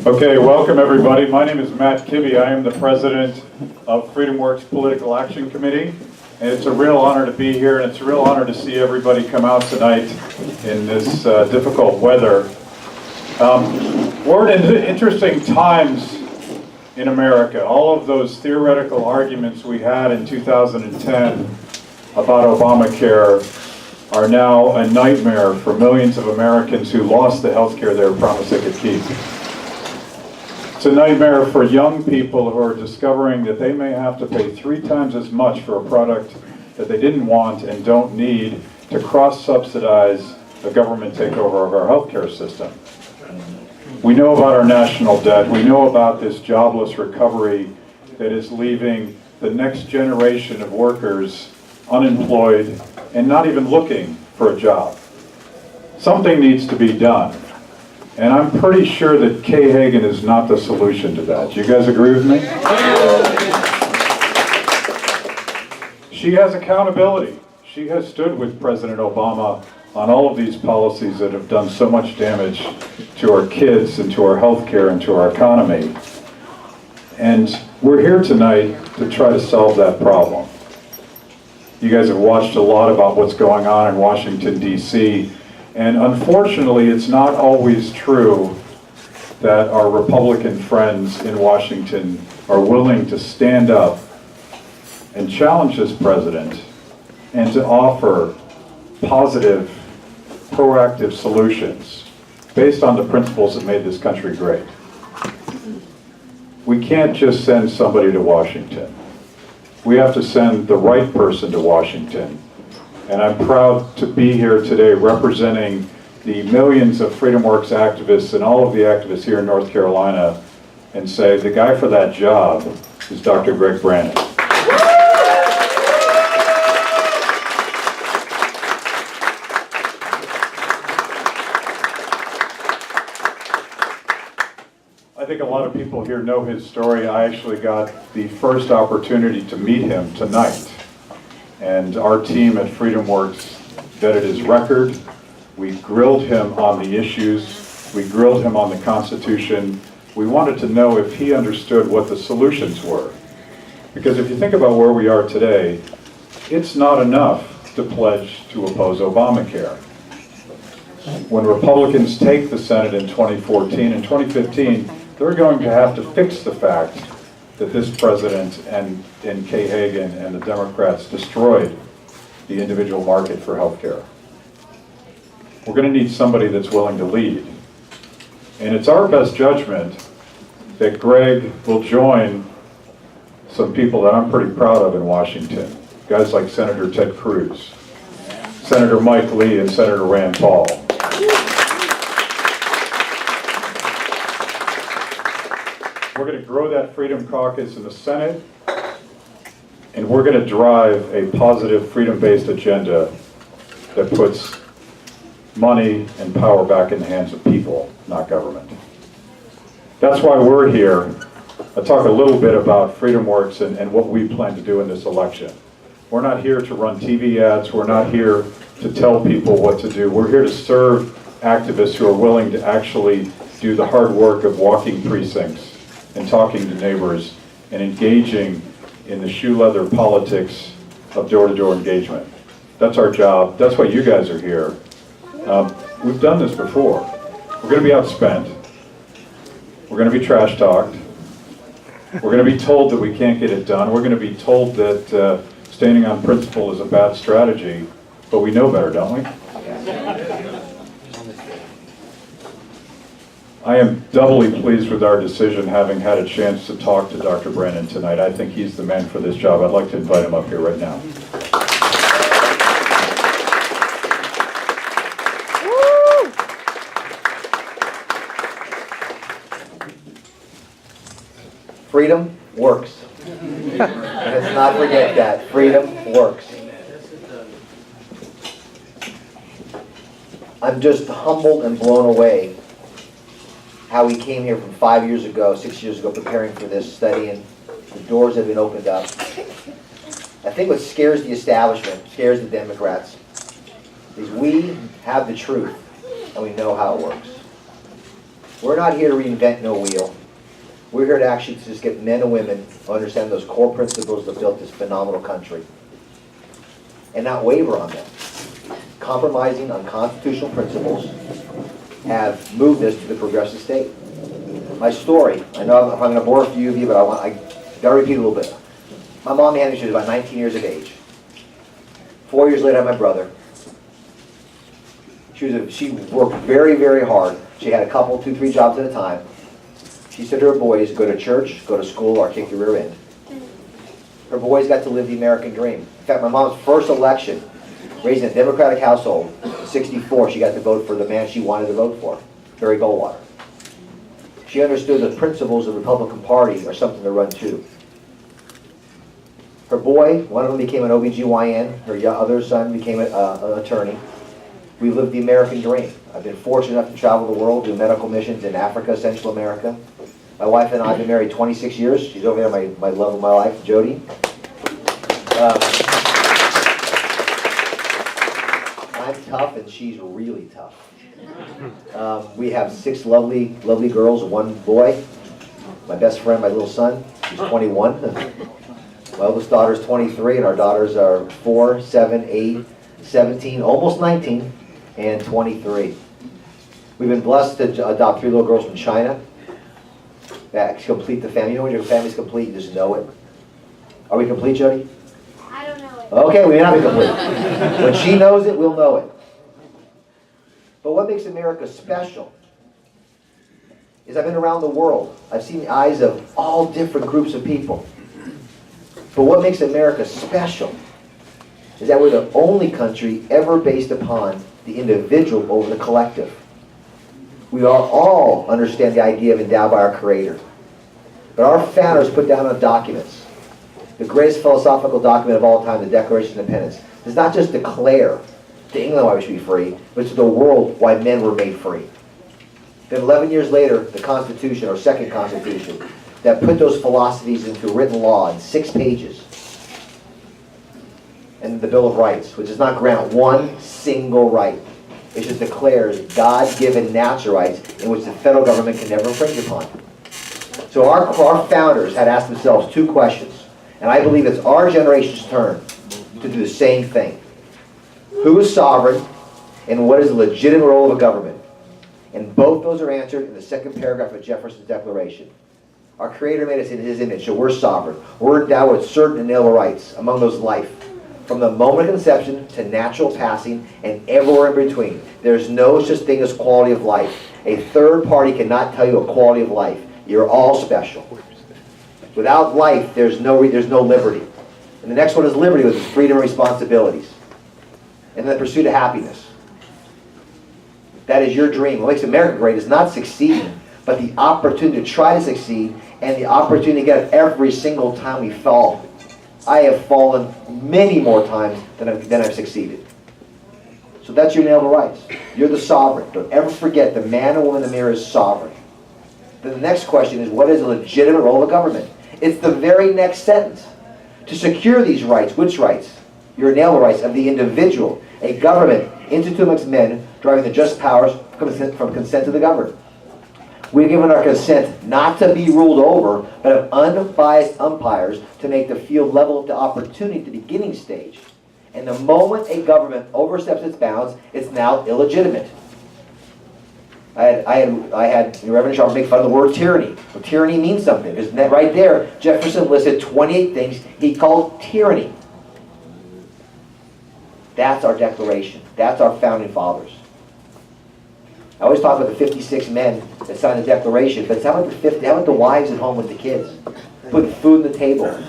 Okay, welcome everybody. My name is Matt Kibbe. I am the president of FreedomWorks Political Action Committee. And it's a real honor to be here, and it's a real honor to see everybody come out tonight in this difficult weather. We're in interesting times in America. All of those theoretical arguments we had in 2010 about Obamacare are now a nightmare for millions of Americans who lost the health care they were promised they could keep. It's a nightmare for young people who are discovering that they may have to pay 3 times as much for a product that they didn't want and don't need to cross-subsidize a government takeover of our healthcare system. We know about our national debt. We know about this jobless recovery that is leaving the next generation of workers unemployed and not even looking for a job. Something needs to be done. And I'm pretty sure that Kay Hagan is not the solution to that. Do you guys agree with me? She has accountability. She has stood with President Obama on all of these policies that have done so much damage to our kids and to our health care and to our economy. And we're here tonight to try to solve that problem. You guys have watched a lot about what's going on in Washington, D.C., and unfortunately, it's not always true that our Republican friends in Washington are willing to stand up and challenge this president and to offer positive, proactive solutions based on the principles that made this country great. We can't just send somebody to Washington. We have to send the right person to Washington. And I'm proud to be here today representing the millions of FreedomWorks activists and all of the activists here in North Carolina and say the guy for that job is Dr. Greg Brannon. I think a lot of people here know his story. I actually got the first opportunity to meet him tonight. And our team at FreedomWorks vetted his record. We grilled him on the issues. We grilled him on the Constitution. We wanted to know if he understood what the solutions were. Because if you think about where we are today, it's not enough to pledge to oppose Obamacare. When Republicans take the Senate in 2014 and 2015, they're going to have to fix the fact that this president and Kay Hagan and the Democrats destroyed the individual market for health care. We're going to need somebody that's willing to lead. And it's our best judgment that Greg will join some people that I'm pretty proud of in Washington. Guys like Senator Ted Cruz, Senator Mike Lee, and Senator Rand Paul. We're going to grow that Freedom Caucus in the Senate, and we're going to drive a positive freedom-based agenda that puts money and power back in the hands of people, not government. That's why we're here. I'll talk a little bit about FreedomWorks and what we plan to do in this election. We're not here to run TV ads. We're not here to tell people what to do. We're here to serve activists who are willing to actually do the hard work of walking precincts and talking to neighbors and engaging in the shoe leather politics of door-to-door engagement. That's our job. That's why you guys are here. We've done this before. We're going to be outspent. We're going to be trash talked. We're going to be told that we can't get it done. We're going to be told that standing on principle is a bad strategy, but we know better, don't we? I am doubly pleased with our decision, having had a chance to talk to Dr. Brannon tonight. I think he's the man for this job. I'd like to invite him up here right now. Freedom works. Let's not forget that. Freedom works. I'm just humbled and blown away how we came here from 5 years ago, 6 years ago, preparing for this study, and the doors have been opened up. I think what scares the establishment, scares the Democrats, is we have the truth and we know how it works. We're not here to reinvent no wheel. We're here to actually just get men and women to understand those core principles that built this phenomenal country and not waver on them. Compromising on constitutional principles have moved us to the progressive state. My story, I know I'm going to bore a few of you, but I got to repeat a little bit. My mom had me, she was about 19 years of age. 4 years later, I had my brother. She worked very, very hard. She had a couple, 2, 3 jobs at a time. She said to her boys, go to church, go to school, or kick your rear end. Her boys got to live the American dream. In fact, my mom's first election, raised in a Democratic household, in 64, she got to vote for the man she wanted to vote for, Barry Goldwater. She understood the principles of the Republican Party are something to run to. Her boy, one of them became an OBGYN, her other son became an attorney. We lived the American dream. I've been fortunate enough to travel the world, do medical missions in Africa, Central America. My wife and I have been married 26 years. She's over there, my love of my life, Jody. I'm tough and she's really tough. We have 6 lovely girls, 1 boy. My best friend, my little son, he's 21. My oldest daughter's 23, and our daughters are 4, 7, 8, 17, almost 19, and 23. We've been blessed to adopt 3 little girls from China that complete the family. You know when your family's complete, you just know it. Are we complete, Jody? I don't know it. Okay, we may not be complete. When she knows it, we'll know it. But what makes America special is I've been around the world. I've seen the eyes of all different groups of people. But what makes America special is that we're the only country ever based upon the individual over the collective. We all understand the idea of endowed by our Creator. But our founders put down on documents, the greatest philosophical document of all time, the Declaration of Independence, does not just declare to England why we should be free, but to the world why men were made free. Then 11 years later, the Constitution, or second Constitution, that put those philosophies into written law in 6 pages. And the Bill of Rights, which does not grant one single right. It just declares God-given natural rights in which the federal government can never infringe upon. So our founders had asked themselves 2 questions. And I believe it's our generation's turn to do the same thing. Who is sovereign, and what is the legitimate role of a government? And both those are answered in the 2nd paragraph of Jefferson's Declaration. Our Creator made us in His image, so we're sovereign. We're endowed with certain inalienable rights, among those life. From the moment of conception to natural passing and everywhere in between. There's no such thing as quality of life. A third party cannot tell you a quality of life. You're all special. Without life, there's no liberty. And the next one is liberty, which is freedom and responsibilities. And then the pursuit of happiness. That is your dream. What makes America great is not succeeding, but the opportunity to try to succeed and the opportunity to get it every single time we fall. I have fallen many more times than I've succeeded. So that's your inalienable rights. You're the sovereign. Don't ever forget the man or woman in the mirror is sovereign. Then the next question is, what is the legitimate role of government? It's the very next sentence. To secure these rights, which rights? Your inalienable rights of the individual. A government instituted amongst men, driving the just powers from consent to the governed. We've given our consent not to be ruled over, but of unbiased umpires to make the field level of the opportunity at the beginning stage. And the moment a government oversteps its bounds, it's now illegitimate. I had Reverend Sharp make fun of the word tyranny. Well, tyranny means something. Because right there, Jefferson listed 28 things he called tyranny. That's our Declaration. That's our Founding Fathers. I always talk about the 56 men that signed the Declaration, but how about the wives at home with the kids? Putting food on the table.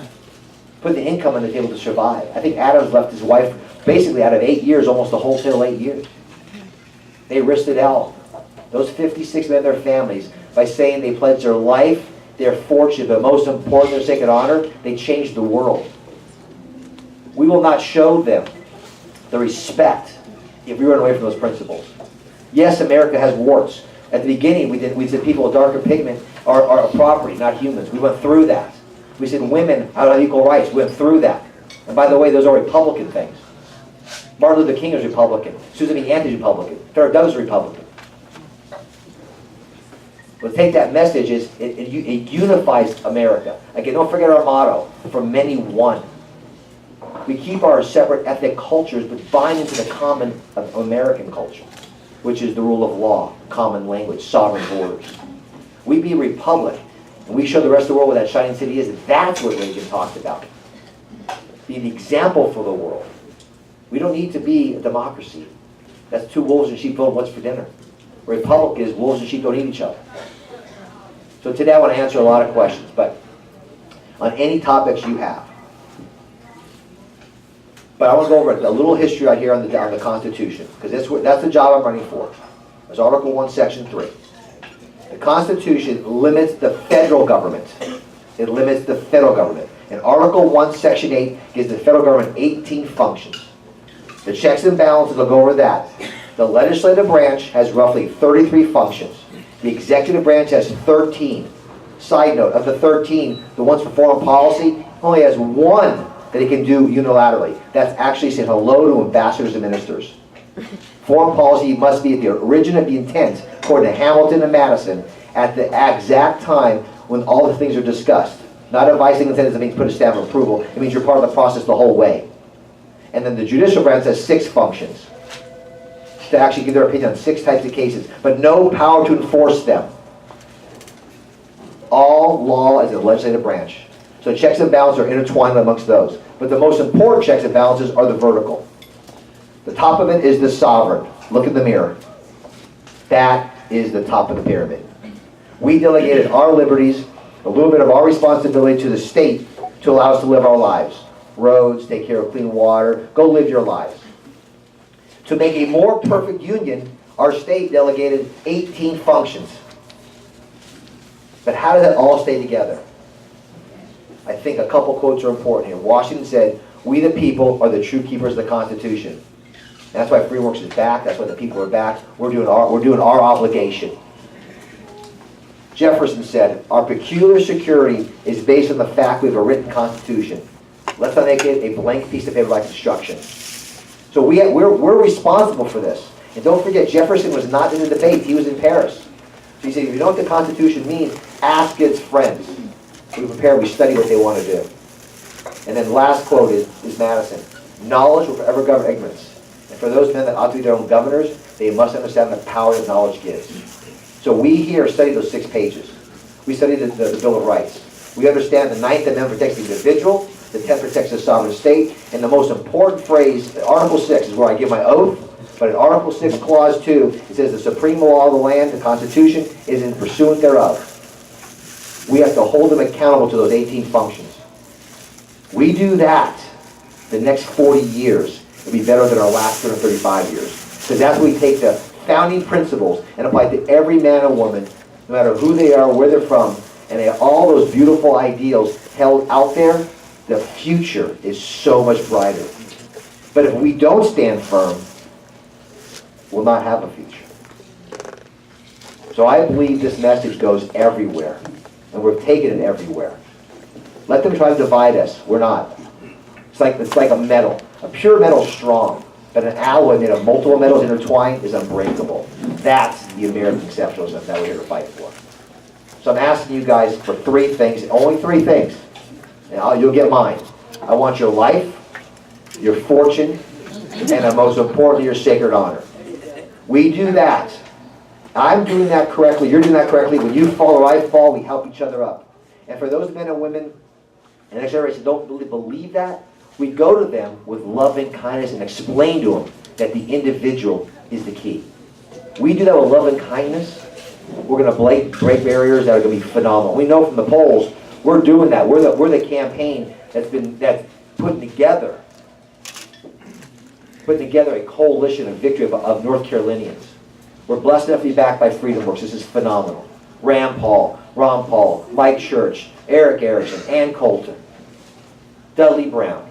Putting the income on the table to survive. I think Adams left his wife, basically out of 8 years, almost the whole till 8 years. They risked it all. Those 56 men and their families, by saying they pledged their life, their fortune, but most important, their sacred honor, they changed the world. We will not show them the respect if we run away from those principles. Yes, America has warts. At the beginning, we said people with darker pigment are a property, not humans. We went through that. We said women have equal rights. We went through that. And by the way, those are Republican things. Martin Luther King is Republican. Susan B. Anthony is Republican. Frederick Douglass is Republican. We'll take that message, it unifies America. Again, don't forget our motto, for many one. We keep our separate ethnic cultures, but bind into the common of American culture, which is the rule of law, common language, sovereign borders. We be a republic, and we show the rest of the world what that shining city is. That's what Reagan talked about. Be the example for the world. We don't need to be a democracy. That's two wolves and sheep voting what's for dinner. A republic is wolves and sheep don't eat each other. So today I want to answer a lot of questions, but on any topics you have. But I want to go over a little history right here on the Constitution, because that's the job I'm running for. It's Article 1, Section 3. The Constitution limits the federal government. It limits the federal government. And Article 1, Section 8 gives the federal government 18 functions. The checks and balances, I'll go over that. The legislative branch has roughly 33 functions. The executive branch has 13. Side note, of the 13, the ones for foreign policy only has one that it can do unilaterally. That's actually saying hello to ambassadors and ministers. Foreign policy must be at the origin of the intent, according to Hamilton and Madison, at the exact time when all the things are discussed. Not advising intent doesn't mean put a stamp of approval. It means you're part of the process the whole way. And then the judicial branch has 6 functions to actually give their opinion on 6 types of cases, but no power to enforce them. All law is in the legislative branch. So checks and balances are intertwined amongst those. But the most important checks and balances are the vertical. The top of it is the sovereign. Look in the mirror. That is the top of the pyramid. We delegated our liberties, a little bit of our responsibility to the state to allow us to live our lives. Roads, take care of clean water, go live your lives. To make a more perfect union, our state delegated 18 functions. But how does that all stay together? I think a couple quotes are important here. Washington said, "We the people are the true keepers of the Constitution." And that's why FreedomWorks is back. That's why the people are back. We're doing our obligation. Jefferson said, "Our peculiar security is based on the fact we have a written Constitution. Let's not make it a blank piece of paper like instruction." So we're responsible for this. And don't forget, Jefferson was not in the debate. He was in Paris. So he said, if you know what the Constitution means, ask its friends. We prepare, we study what they want to do. And then last quote is Madison. "Knowledge will forever govern ignorance. And for those men that ought to be their own governors, they must understand the power that knowledge gives." So we here study those 6 pages. We study the Bill of Rights. We understand the 9th Amendment protects the individual, the 10th protects the sovereign state, and the most important phrase, Article 6 is where I give my oath, but in Article 6, Clause 2, it says the supreme law of the land, the Constitution, is in pursuant thereof. We have to hold them accountable to those 18 functions. We do that, the next 40 years will be better than our last 235 years. Because that's when we take the founding principles and apply it to every man and woman, no matter who they are, where they're from, and they have all those beautiful ideals held out there. The future is so much brighter. But if we don't stand firm, we'll not have a future. So I believe this message goes everywhere, and we're taking it everywhere. Let them try to divide us. We're not. It's like a metal. A pure metal is strong, but an alloy made of multiple metals intertwined is unbreakable. That's the American exceptionalism that we're here to fight for. So I'm asking you guys for 3 things, only 3 things. And you'll get mine. I want your life, your fortune, and most importantly, your sacred honor. We do that. I'm doing that correctly. You're doing that correctly. When you fall or I fall, we help each other up. And for those men and women in the next generation who don't really believe that, we go to them with love and kindness and explain to them that the individual is the key. We do that with love and kindness. We're going to break barriers that are going to be phenomenal. We know from the polls, we're doing that. We're the campaign that's putting together a coalition of victory of North Carolinians. We're blessed enough to be backed by FreedomWorks. This is phenomenal. Ron Paul, Mike Church, Eric Erickson, Ann Coulter, Dudley Brown.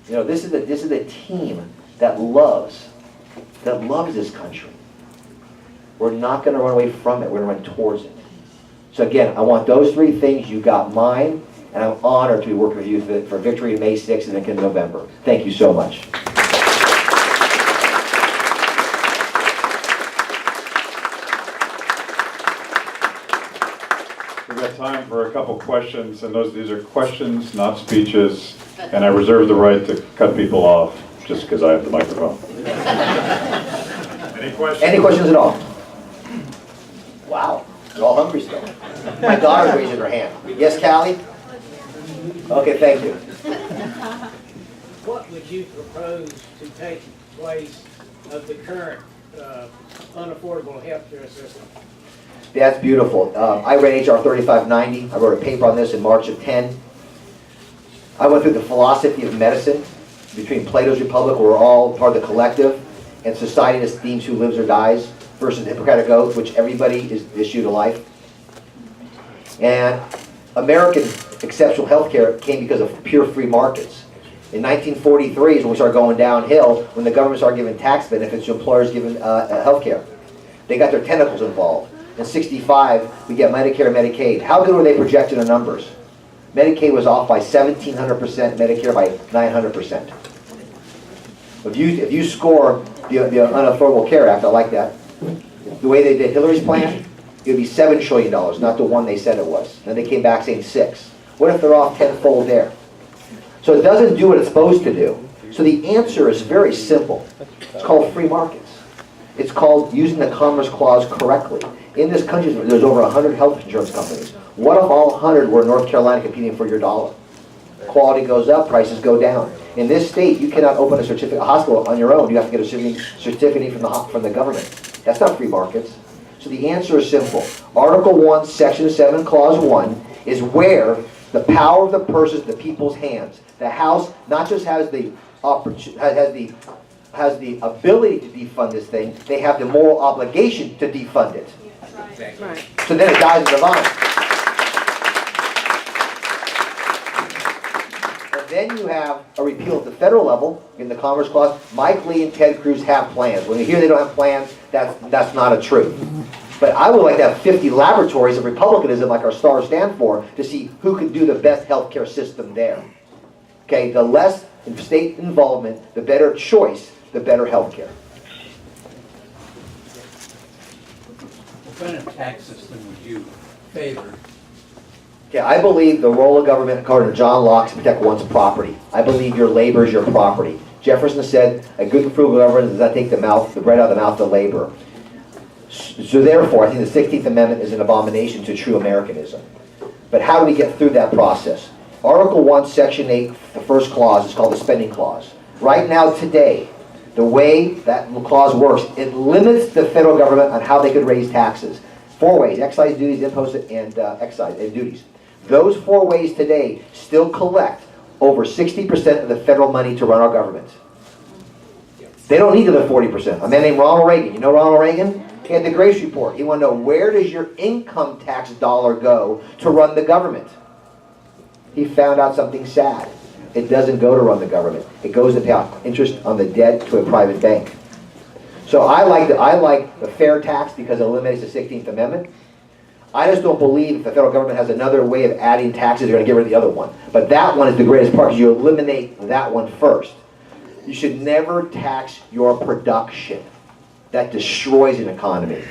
You know, this is a team that loves this country. We're not going to run away from it. We're going to run towards it. So again, I want those 3 things. You got mine, and I'm honored to be working with you for victory May 6th and then in November. Thank you so much. time for a couple questions, and these are questions, not speeches, and I reserve the right to cut people off just because I have the microphone. Any questions? Any questions at all? Wow, you're all hungry still. My daughter's raising her hand. Yes, Callie? Okay, thank you. What would you propose to take place of the current unaffordable health care system? That's beautiful. I read HR 3590. I wrote a paper on this in March of 10. I went through the philosophy of medicine between Plato's Republic, where we're all part of the collective, and society esteems who lives or dies, versus the Hippocratic Oath, which everybody is issued a life. And American exceptional health care came because of pure free markets. In 1943 is when we started going downhill, when the government started giving tax benefits to employers giving health care. They got their tentacles involved. In 65, we get Medicare and Medicaid. How good were they projecting the numbers? Medicaid was off by 1,700%, Medicare by 900%. If you score the Unaffordable Care Act, I like that. The way they did Hillary's plan, it would be $7 trillion, not the one they said it was. Then they came back saying 6. What if they're off tenfold there? So it doesn't do what it's supposed to do. So the answer is very simple. It's called free markets. It's called using the Commerce Clause correctly. In this country, there's over 100 health insurance companies. What if all 100 were in North Carolina competing for your dollar? Quality goes up, prices go down. In this state, you cannot open a hospital on your own. You have to get a certificate from the government. That's not free markets. So the answer is simple. Article 1, Section 7, Clause 1 is where the power of the purse is in the people's hands. The House not just has the ability to defund this thing, they have the moral obligation to defund it. Right. So then it dies in the vine. And then you have a repeal at the federal level in the Commerce Clause. Mike Lee and Ted Cruz have plans. When you hear they don't have plans, that's not a truth. But I would like to have 50 laboratories of republicanism, like our stars stand for, to see who can do the best healthcare system there. Okay, the less state involvement, the better choice, the better healthcare. What kind of tax system would you favor? Okay, I believe the role of government, according to John Locke, is to protect one's property. I believe your labor is your property. Jefferson said, a good and frugal government does not take the bread out of the mouth of the laborer. So therefore, I think the 16th Amendment is an abomination to true Americanism. But how do we get through that process? Article 1, Section 8, the first clause is called the spending clause. Right now, today, the way that clause works, it limits the federal government on how they could raise taxes. 4 ways: excise duties, imposts, and excise and duties. Those 4 ways today still collect over 60% of the federal money to run our government. They don't need the other 40%. A man named Ronald Reagan, you know Ronald Reagan? He had the Grace Report. He wanted to know, where does your income tax dollar go to run the government? He found out something sad. It doesn't go to run the government. It goes to pay out interest on the debt to a private bank. So I like the fair tax because it eliminates the 16th Amendment. I just don't believe if the federal government has another way of adding taxes, they're going to get rid of the other one. But that one is the greatest part because you eliminate that one first. You should never tax your production. That destroys an economy.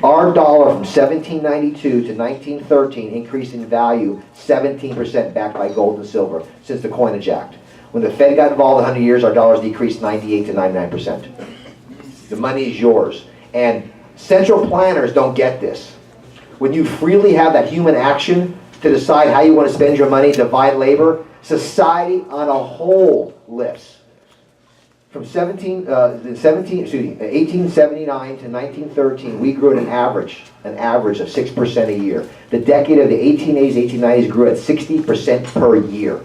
Our dollar from 1792 to 1913 increased in value 17% backed by gold and silver since the Coinage Act. When the Fed got involved in 100 years, our dollars decreased 98 to 99%. The money is yours. And central planners don't get this. When you freely have that human action to decide how you want to spend your money, divide labor, society on a whole lifts. From 1879 to 1913, we grew at an average of 6% a year. The decade of the 1880s, 1890s grew at 60% per year.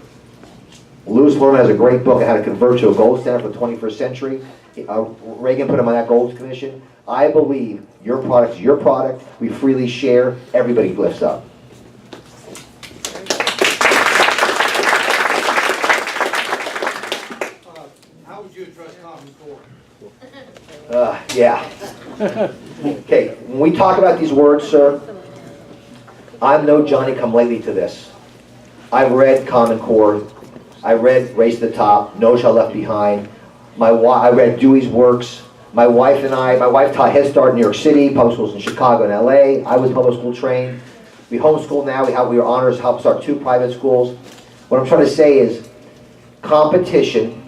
Lewis Lerman has a great book on how to convert to a gold standard for the 21st century. Reagan put him on that gold commission. I believe your product is your product. We freely share. Everybody lifts up. How would you address Common Core? Yeah. Okay, when we talk about these words, sir, I'm no Johnny-come-lately to this. I've read Common Core. I read Race to the Top, No Child Left Behind. I read Dewey's works. My wife taught Head Start in New York City, public schools in Chicago and LA. I was public school trained. We homeschool now. We are honors, help start 2 private schools. What I'm trying to say is competition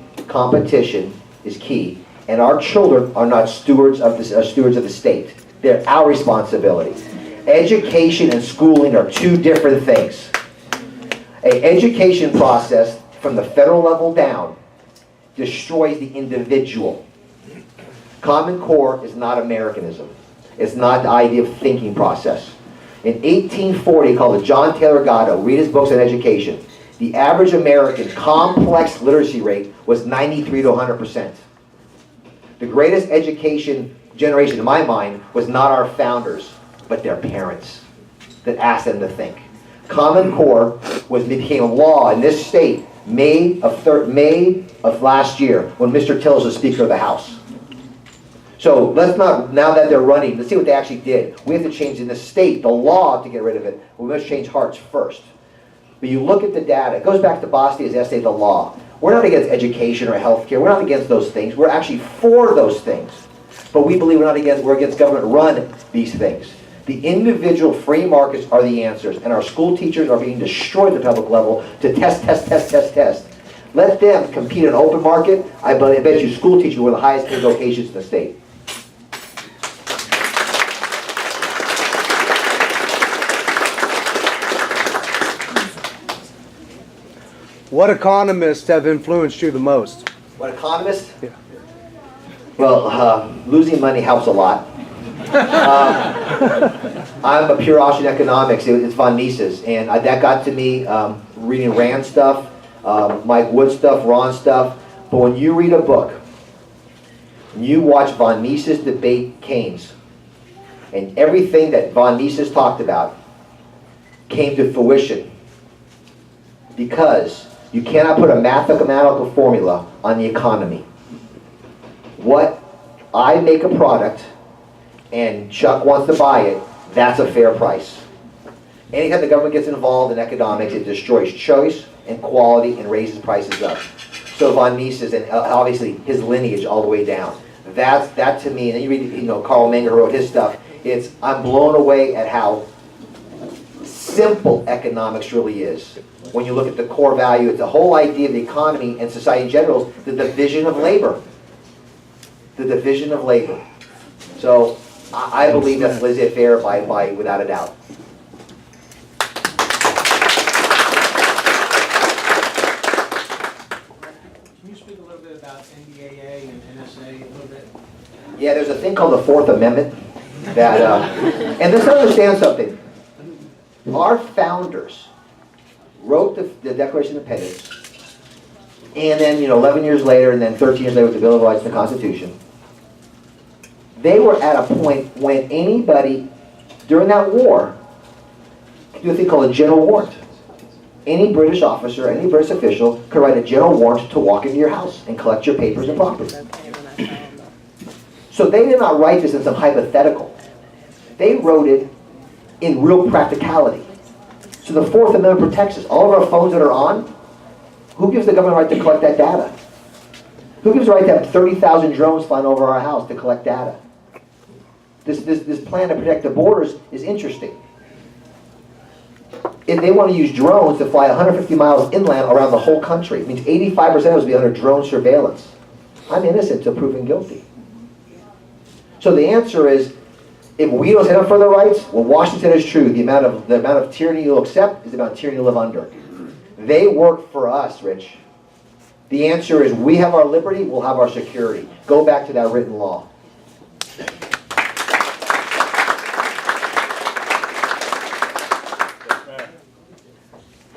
is key. And our children are not stewards of the state. They're our responsibility. Education and schooling are 2 different things. An education process from the federal level down destroys the individual. Common Core is not Americanism. It's not the idea of thinking process. In 1840, called the John Taylor Gatto, read his books on education, the average American complex literacy rate was 93 to 100%. The greatest education generation in my mind was not our founders, but their parents that asked them to think. Common Core became a law in this state May of last year when Mr. Tillis was Speaker of the House. So let's not, now that they're running, let's see what they actually did. We have to change in the state, the law to get rid of it. We must change hearts first. But you look at the data, it goes back to Bastia's essay, The Law. We're not against education or healthcare. We're not against those things. We're actually for those things. But we believe we're against government-run these things. The individual free markets are the answers, and our school teachers are being destroyed at the public level to test. Let them compete in an open market. I bet you school teachers were the highest paid vocations in the state. What economists have influenced you the most? What economist? Yeah. Well, losing money helps a lot. I'm a pure Austrian economics. It's von Mises, and that got to me reading Rand stuff, Mike Wood stuff, Ron stuff. But when you read a book, and you watch von Mises debate Keynes, and everything that von Mises talked about came to fruition, because you cannot put a mathematical formula on the economy. What I make a product and Chuck wants to buy it, that's a fair price. Anytime the government gets involved in economics, it destroys choice and quality and raises prices up. So von Mises, and obviously his lineage all the way down. That to me, and then you read, Carl Menger wrote his stuff. I'm blown away at how simple economics really is. When you look at the core value, it's the whole idea of the economy and society in general, the division of labor. The division of labor. So I believe that's laissez-faire by without a doubt. Can you speak a little bit about NDAA and NSA a little bit? Yeah, there's a thing called the Fourth Amendment that, and let's understand something. Our founders wrote the Declaration of Independence, and then 11 years later, and then 13 years later with the Bill of Rights and the Constitution. They were at a point when anybody during that war could do a thing called a general warrant. Any British officer, any British official could write a general warrant to walk into your house and collect your papers and property. So they did not write this in some hypothetical. They wrote it in real practicality. So the Fourth Amendment protects us. All of our phones that are on, who gives the government the right to collect that data? Who gives the right to have 30,000 drones flying over our house to collect data? This plan to protect the borders is interesting. If they want to use drones to fly 150 miles inland around the whole country, it means 85% of us will be under drone surveillance. I'm innocent until proven guilty. So the answer is, if we don't stand up for the rights, well, Washington is true. The amount of tyranny you'll accept is the amount of tyranny you'll live under. They work for us, Rich. The answer is, we have our liberty, we'll have our security. Go back to that written law.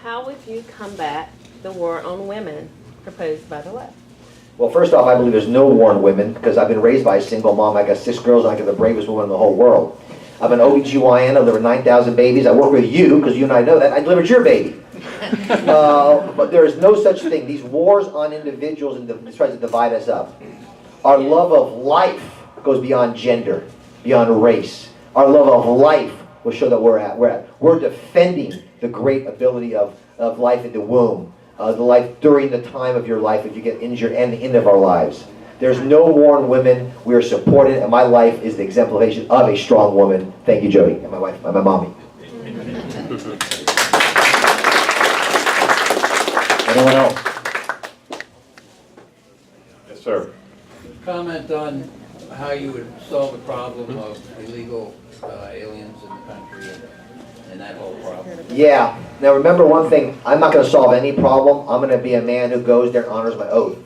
How would you combat the war on women proposed by the left? Well, first off, I believe there's no war on women, because I've been raised by a single mom. I got 6 girls, and I got the bravest woman in the whole world. I'm an OBGYN, I delivered 9,000 babies. I work with you, because you and I know that. I delivered your baby. But there is no such thing. These wars on individuals and tries to divide us up. Our love of life goes beyond gender, beyond race. Our love of life will show that we're defending the great ability of life in the womb, the life during the time of your life if you get injured, and the end of our lives. There's no war on women. We are supported, and my life is the exemplification of a strong woman. Thank you, Jody, and my wife, and my mommy. Anyone else? Yes, sir. Comment on how you would solve the problem of illegal aliens in the country and that whole problem. Yeah, now remember one thing, I'm not gonna solve any problem, I'm gonna be a man who goes there and honors my oath.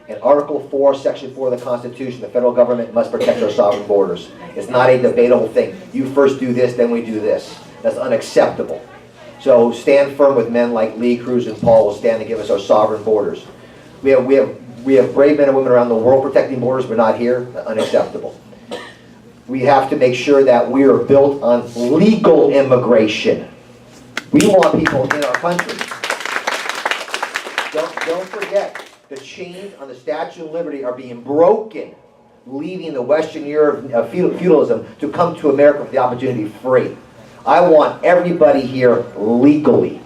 In Article 4, Section 4 of the Constitution, the federal government must protect our sovereign borders. It's not a debatable thing. You first do this, then we do this. That's unacceptable. So stand firm with men like Lee, Cruz, and Paul will stand to give us our sovereign borders. We have brave men and women around the world protecting borders, but not here. Unacceptable. We have to make sure that we are built on legal immigration. We want people in our country. Don't forget, the chains on the Statue of Liberty are being broken, leaving the Western Europe of feudalism to come to America for the opportunity to be free. I want everybody here legally.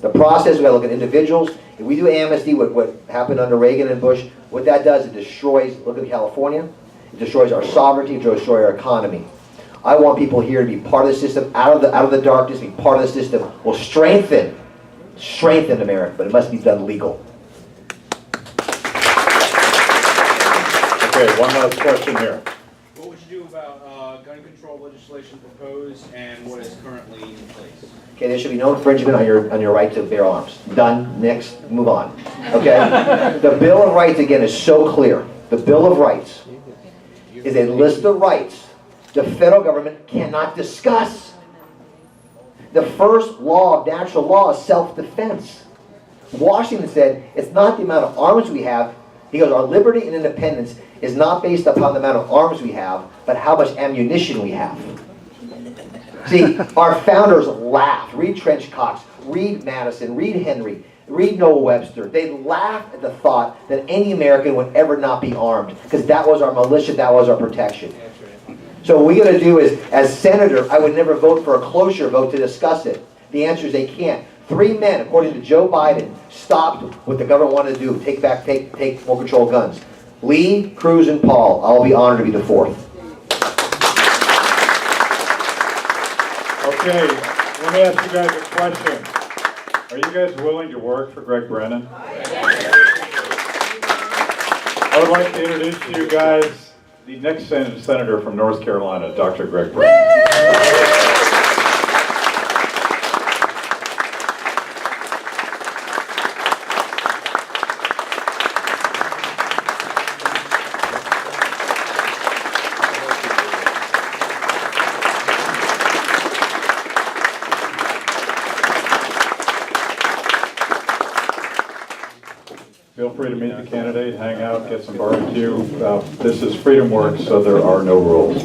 The process, we gotta look at individuals. If we do amnesty, what happened under Reagan and Bush, what that does, it destroys, look at California, it destroys our sovereignty, it destroys our economy. I want people here to be part of the system, out of the darkness, be part of the system. Will strengthen America, but it must be done legal. Okay, one last question here. What would you do about gun control legislation proposed and what is currently in place? Okay, there should be no infringement on your right to bear arms. Done, next, move on. Okay? The Bill of Rights, again, is so clear. The Bill of Rights is a list of rights the federal government cannot discuss. The first law of natural law is self-defense. Washington said, it's not the amount of arms we have. He goes, our liberty and independence is not based upon the amount of arms we have, but how much ammunition we have. See, our founders laughed. Read Trench Cox, read Madison, read Henry, read Noah Webster. They laughed at the thought that any American would ever not be armed, because that was our militia, that was our protection. So what we got to do is, as senator, I would never vote for a cloture vote to discuss it. The answer is they can't. 3 men, according to Joe Biden, stopped what the government wanted to do, take more control of guns. Lee, Cruz, and Paul. I'll be honored to be the 4th. Okay, let me ask you guys a question. Are you guys willing to work for Greg Brannon? I would like to introduce to you guys the next senator from North Carolina, Dr. Greg Brannon. Feel free to meet the candidate, hang out, get some barbecue. This is FreedomWorks, so there are no rules.